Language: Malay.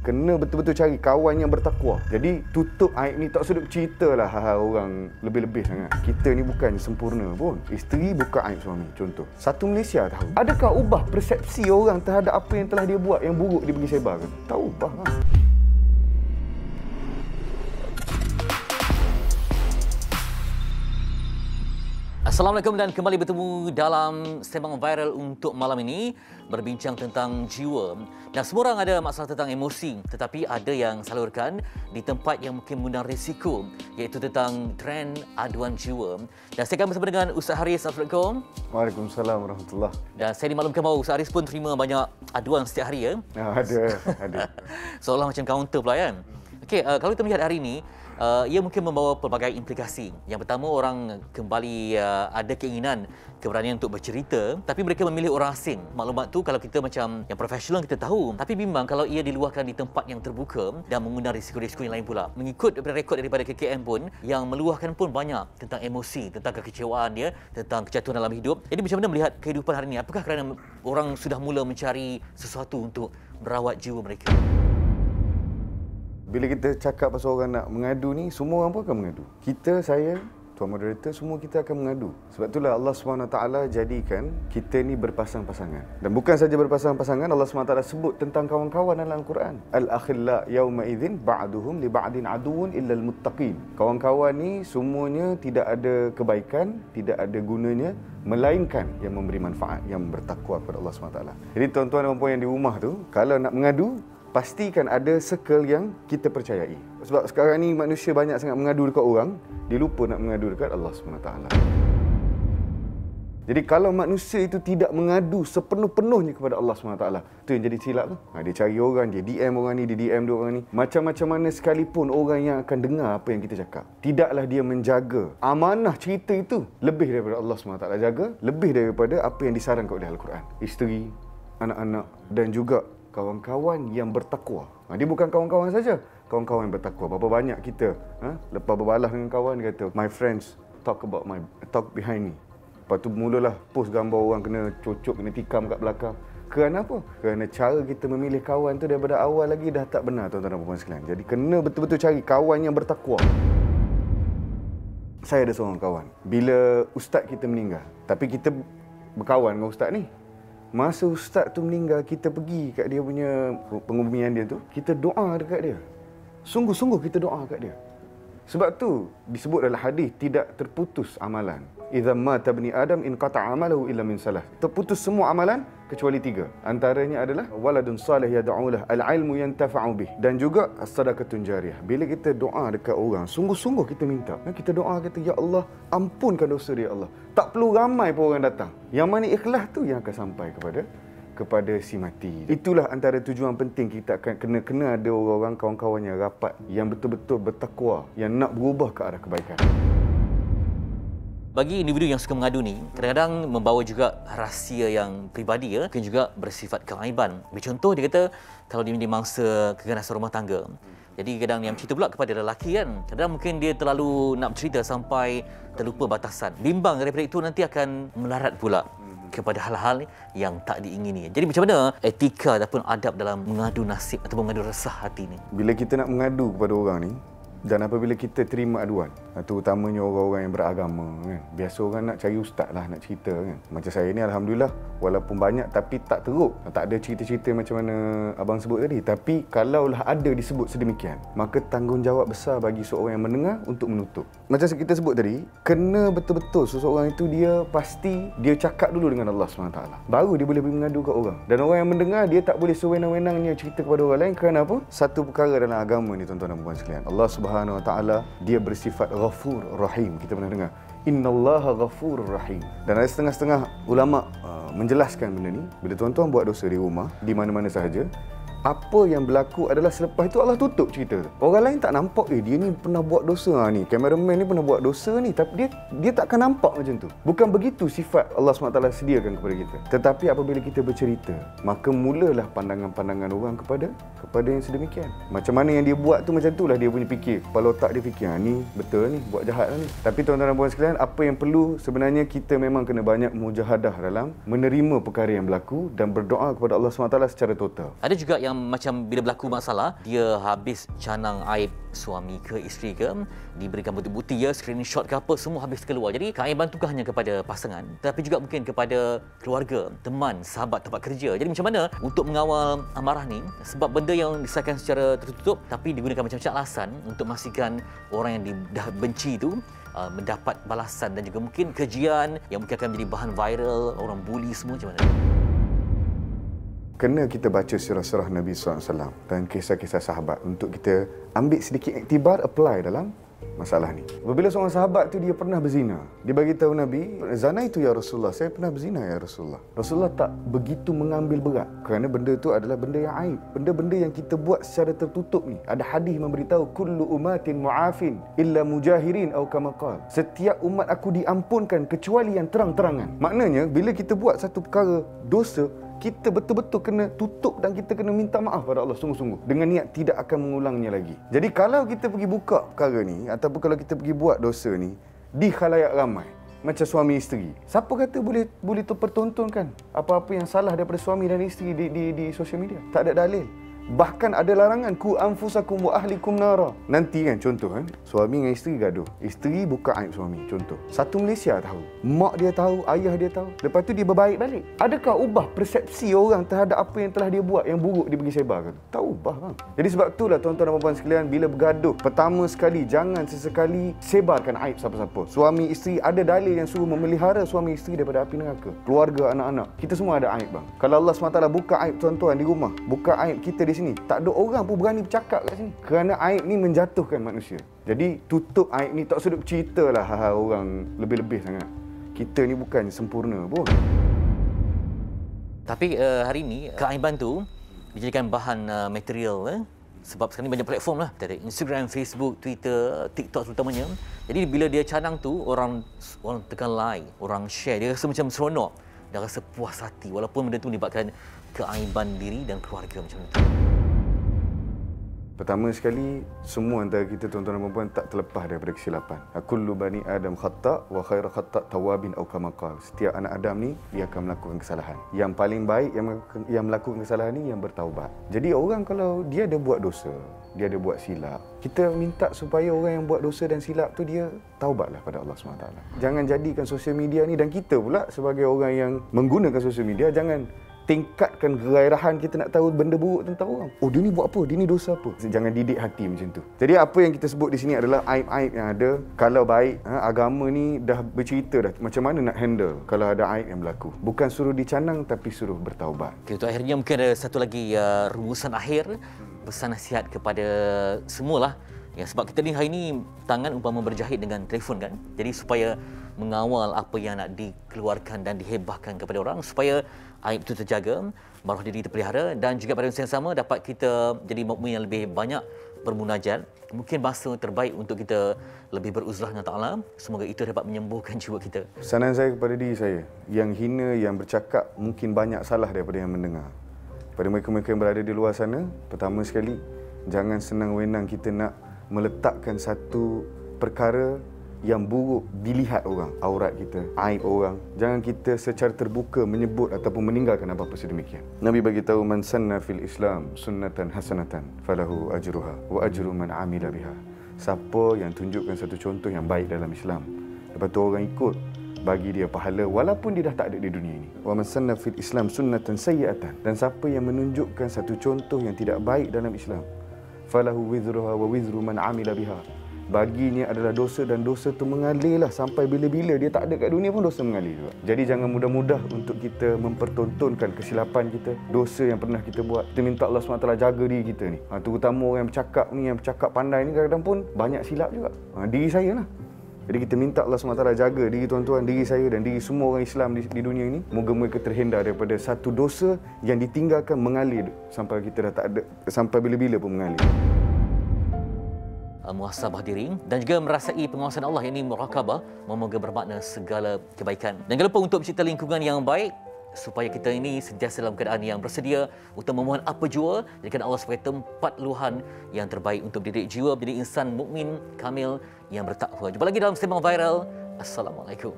Kena betul-betul cari kawan yang bertakwa. Jadi tutup aib ni, tak sedut ceritalah hal-hal orang lebih-lebih sangat. Kita ni bukan sempurna pun. Isteri buka aib suami, contoh. Satu Malaysia tahu. Adakah ubah persepsi orang terhadap apa yang telah dia buat yang buruk dia pergi sebar ke? Tak ubah lah. Assalamualaikum dan kembali bertemu dalam Sembang Viral untuk malam ini, berbincang tentang jiwa. Dan semua orang ada masalah tentang emosi, tetapi ada yang salurkan di tempat yang mungkin mengundang risiko, iaitu tentang trend aduan jiwa. Dan saya akan bersama dengan Ustaz Haris. Assalamualaikum. Waalaikumsalam warahmatullahi. Dan saya dimaklumkan bahawa Ustaz Haris pun terima banyak aduan setiap hari, ya? Ada. Seolah macam counter pula, kan? Okey, kalau kita melihat hari ini, ia mungkin membawa pelbagai implikasi. Yang pertama, orang kembali ada keinginan, keberanian untuk bercerita, tapi mereka memilih orang asing. Maklumat tu kalau kita macam yang profesional kita tahu, tapi bimbang kalau ia diluahkan di tempat yang terbuka dan mengundang risiko-risiko yang lain pula. Mengikut rekod daripada KKM pun, yang meluahkan pun banyak tentang emosi, tentang kekecewaan dia, tentang kejatuhan dalam hidup. Jadi macam mana melihat kehidupan hari ini? Apakah kerana orang sudah mula mencari sesuatu untuk merawat jiwa mereka? Bila kita cakap pasal orang nak mengadu ni, semua orang pun akan mengadu. Kita, saya, tuan moderator, semua kita akan mengadu. Sebab itulah Allah SWT jadikan kita ni berpasang-pasangan. Dan bukan saja berpasang-pasangan, Allah SWT sebut tentang kawan-kawan dalam Al-Quran. Al-akhilla yawma idzin ba'duhum li ba'din aduun illa al-muttaqin. Kawan-kawan ni semuanya tidak ada kebaikan, tidak ada gunanya, melainkan yang memberi manfaat, yang bertakwa kepada Allah SWT. Jadi tuan-tuan dan puan yang di rumah tu, kalau nak mengadu, pastikan ada circle yang kita percayai. Sebab sekarang ni manusia banyak sangat mengadu dekat orang, dia lupa nak mengadu dekat Allah SWT. Jadi kalau manusia itu tidak mengadu sepenuh-penuhnya kepada Allah SWT, itu yang jadi silap tu. Dia cari orang, dia DM orang ni, dia DM dia orang ni. Macam-macam mana sekalipun orang yang akan dengar apa yang kita cakap, tidaklah dia menjaga amanah cerita itu lebih daripada Allah SWT jaga, lebih daripada apa yang disarankan oleh Al-Quran. Isteri, anak-anak dan juga kawan-kawan yang bertakwa. Dia bukan kawan-kawan saja, kawan-kawan yang bertakwa. Berapa banyak kita lepas berbalas dengan kawan, dia kata, my friends talk behind me. Lepas tu mulalah post gambar orang kena cocok, kena tikam kat belakang. Kerana apa? Kerana cara kita memilih kawan tu daripada awal lagi dah tak benar, tuan-tuan dan puan sekalian. Jadi kena betul-betul cari kawan yang bertakwa. Saya ada seorang kawan, bila ustaz kita meninggal, tapi kita berkawan dengan ustaz ni. Masa ustaz tu meninggal, kita pergi kat dia punya penguburan dia tu, kita doa dekat dia. Sungguh-sungguh kita doa kat dia. Sebab tu disebut dalam hadis, tidak terputus amalan. Idza mata ibni Adam inqata'a amaluhu illa min salah. Terputus semua amalan kecuali 3. Antaranya adalah waladun salih yad'u lahu, al-ilmu yantafa'u bih, dan juga as-sadaqatun jariyah. Bila kita doa dekat orang, sungguh-sungguh kita minta. Kita doa, kata, ya Allah, ampunkan dosa dia, Allah. Tak perlu ramai pun orang datang. Yang mana ikhlas tu yang akan sampai kepada si mati. Itulah antara tujuan penting kita akan kena ada orang-orang, kawan-kawan yang rapat, yang betul-betul bertakwa, yang nak berubah ke arah kebaikan. Bagi individu yang suka mengadu ni, kadang-kadang membawa juga rahsia yang peribadi, ya, mungkin juga bersifat keaiban. Contoh, dia kata kalau dia di mangsa keganasan rumah tangga, jadi kadang yang cerita pula kepada lelaki, kan, kadang mungkin dia terlalu nak bercerita sampai terlupa batasan. Bimbang daripada itu nanti akan melarat pula kepada hal-hal yang tak diingini. Jadi macam mana etika ataupun adab dalam mengadu nasib atau mengadu resah hati ni? Bila kita nak mengadu kepada orang ni, dan apabila kita terima aduan, terutamanya orang-orang yang beragama, kan, biasa orang nak cari ustaz lah, nak cerita, kan. Macam saya ni, alhamdulillah, walaupun banyak tapi tak teruk, tak ada cerita-cerita macam mana abang sebut tadi. Tapi kalaulah ada disebut sedemikian, maka tanggungjawab besar bagi seorang yang mendengar untuk menutup. Macam kita sebut tadi, kena betul-betul seseorang itu dia pasti dia cakap dulu dengan Allah SWT, baru dia boleh mengadu ke orang. Dan orang yang mendengar, dia tak boleh sewenang-wenangnya cerita kepada orang lain. Kerana apa? Satu perkara dalam agama ni, tuan-tuan dan puan sekalian, Allah Subhanahu Wa Taala dia bersifat Ghafur Rahim. Kita pernah dengar Innallaha Ghafurur Rahim. Dan ada setengah-setengah ulama menjelaskan benda ni. Bila tuan-tuan buat dosa di rumah, di mana-mana sahaja, apa yang berlaku adalah selepas itu Allah tutup cerita. Orang lain tak nampak, dia ni pernah buat dosa ni, kameraman ni pernah buat dosa ni, tapi dia takkan nampak macam tu. Bukan begitu sifat Allah SWT sediakan kepada kita. Tetapi apabila kita bercerita, maka mulalah pandangan-pandangan orang kepada yang sedemikian. Macam mana yang dia buat tu, macam itulah dia punya fikir. Kepala otak dia fikir, ni betul ni, buat jahat lah ni. Tapi tuan-tuan dan puan sekalian, apa yang perlu sebenarnya, kita memang kena banyak mujahadah dalam menerima perkara yang berlaku dan berdoa kepada Allah SWT secara total. Ada juga yang macam bila berlaku masalah, dia habis canang aib suami ke isteri ke, diberikan bukti-bukti ya, screenshot ke apa, semua habis keluar. Jadi keaiban tu bukan hanya kepada pasangan, tapi juga mungkin kepada keluarga, teman, sahabat tempat kerja. Jadi macam mana untuk mengawal amarah ni, sebab benda yang disahkan secara tertutup tapi digunakan macam-macam alasan untuk memastikan orang yang dah benci tu mendapat balasan dan juga mungkin kejian yang mungkin akan menjadi bahan viral, orang bully semua. Macam mana? Kena kita baca sirah-sirah Nabi SAW dan kisah-kisah sahabat untuk kita ambil sedikit iktibar, apply dalam masalah ni. Apabila seorang sahabat tu dia pernah berzina, dia bagi tahu Nabi, "Zana itu ya Rasulullah, saya pernah berzina ya Rasulullah." Rasulullah tak begitu mengambil berat kerana benda tu adalah benda yang aib, benda-benda yang kita buat secara tertutup ni. Ada hadis memberitahu, "Kullu umatin mu'afin illa mujahirin atau kama qala." Setiap umat aku diampunkan kecuali yang terang-terangan. Maknanya bila kita buat satu perkara dosa, kita betul-betul kena tutup dan kita kena minta maaf pada Allah sungguh-sungguh dengan niat tidak akan mengulangnya lagi. Jadi kalau kita pergi buka perkara ni ataupun kalau kita pergi buat dosa ni di khalayak ramai macam suami isteri, siapa kata boleh terpertontonkan apa-apa yang salah daripada suami dan isteri di sosial media? Tak ada dalil. Bahkan ada larangan, ku anfusakum wa ahlikum nara. Nanti kan contoh suami dengan isteri gaduh. Isteri buka aib suami, contoh. Satu Malaysia tahu, mak dia tahu, ayah dia tahu. Lepas tu dia berbaik balik. Adakah ubah persepsi orang terhadap apa yang telah dia buat yang buruk dia pergi sebarkan? Tak ubah kan. Jadi sebab itulah tuan-tuan dan puan-puan sekalian, bila bergaduh, pertama sekali jangan sesekali sebarkan aib siapa-siapa. Suami isteri ada dalil yang suruh memelihara suami isteri daripada api neraka. Keluarga, anak-anak, kita semua ada aib bang. Kalau Allah SWT buka aib tuan-tuan di rumah, buka aib kita di sini, tak ada orang pun berani bercakap kat sini kerana aib ni menjatuhkan manusia. Jadi tutup aib ni, tak sedut cerita lah hal-hal orang lebih-lebih sangat. Kita ni bukan sempurna pun. Tapi hari ini keaiban tu dijadikan bahan material sebab sekarang ni banyak platform lah, ada Instagram, Facebook, Twitter, TikTok terutamanya. Jadi bila dia canang tu, orang tekan like, orang share, dia rasa macam seronok, dia rasa puas hati walaupun benda tu melibatkan keaiban diri dan keluarga macam tu. Pertama sekali, semua antara kita tuan-tuan dan puan-puan tak terlepas daripada kesilapan. Kullu bani Adam khata' wa khairu khata' tawabin aw kama qala. Setiap anak Adam ni dia akan melakukan kesalahan. Yang paling baik yang melakukan kesalahan ni yang bertaubat. Jadi orang kalau dia ada buat dosa, dia ada buat silap, kita minta supaya orang yang buat dosa dan silap tu dia taubatlah pada Allah SWT. Jangan jadikan sosial media ni, dan kita pula sebagai orang yang menggunakan sosial media, jangan tingkatkan kegairahan kita nak tahu benda buruk tentang orang. Oh, dia ni buat apa? Dia ni dosa apa? Jangan didik hati macam tu. Jadi apa yang kita sebut di sini adalah aib-aib yang ada. Kalau baik, agama ni dah bercerita dah macam mana nak handle kalau ada aib yang berlaku. Bukan suruh dicanang tapi suruh bertaubat. Okay, untuk akhirnya mungkin ada satu lagi rumusan akhir, pesan nasihat kepada semualah. Ya, sebab kita ni hari ni tangan umpama berjahit dengan telefon kan. Jadi supaya mengawal apa yang nak dikeluarkan dan dihebahkan kepada orang, supaya aib itu terjaga, maruah diri terpelihara, dan juga pada masa yang sama dapat kita jadi mukmin yang lebih banyak bermunajat. Mungkin masa terbaik untuk kita lebih beruzlah dengan Ta'ala. Semoga itu dapat menyembuhkan jiwa kita. Pesanan saya kepada diri saya, yang hina, yang bercakap mungkin banyak salah daripada yang mendengar. Pada mereka-mereka yang berada di luar sana, pertama sekali, jangan senang wenang kita nak meletakkan satu perkara yang buruk dilihat orang, aurat kita, aib orang. Jangan kita secara terbuka menyebut ataupun meninggalkan apa-apa sedemikian. Nabi bagi tahu, man sanna fil Islam sunnatan hasanatan falahu ajruha wa ajru man amila biha. Siapa yang tunjukkan satu contoh yang baik dalam Islam, lepas tu orang ikut, bagi dia pahala walaupun dia dah tak ada di dunia ini. Wa man sanna fil Islam sunnatan sayyi'atan, dan siapa yang menunjukkan satu contoh yang tidak baik dalam Islam, falahu wizruha wa wizru man amila biha. Baginya adalah dosa, dan dosa tu mengalirlah sampai bila-bila dia tak ada kat dunia pun dosa mengalir juga. Jadi jangan mudah-mudah untuk kita mempertontonkan kesilapan kita, dosa yang pernah kita buat. Kita minta Allah SWT jaga diri kita ni. Terutama orang yang bercakap ni, yang bercakap pandai ni kadang-kadang pun banyak silap juga. Diri saya lah. Jadi kita minta Allah SWT jaga diri tuan-tuan, diri saya dan diri semua orang Islam di dunia ini. Moga mereka terhindar daripada satu dosa yang ditinggalkan mengalir sampai kita dah tak ada, sampai bila-bila pun mengalir. Muhasabah diri dan juga merasai pengawasan Allah, yakni muraqabah, memoga bermakna segala kebaikan. Dan jangan lupa untuk mencipta lingkungan yang baik supaya kita ini sentiasa dalam keadaan yang bersedia untuk memohon apa jua. Jadikan Allah sebagai tempat luahan yang terbaik untuk mendidik jiwa menjadi insan mukmin kamil yang bertakwa. Jumpa lagi dalam Sembang Viral. Assalamualaikum.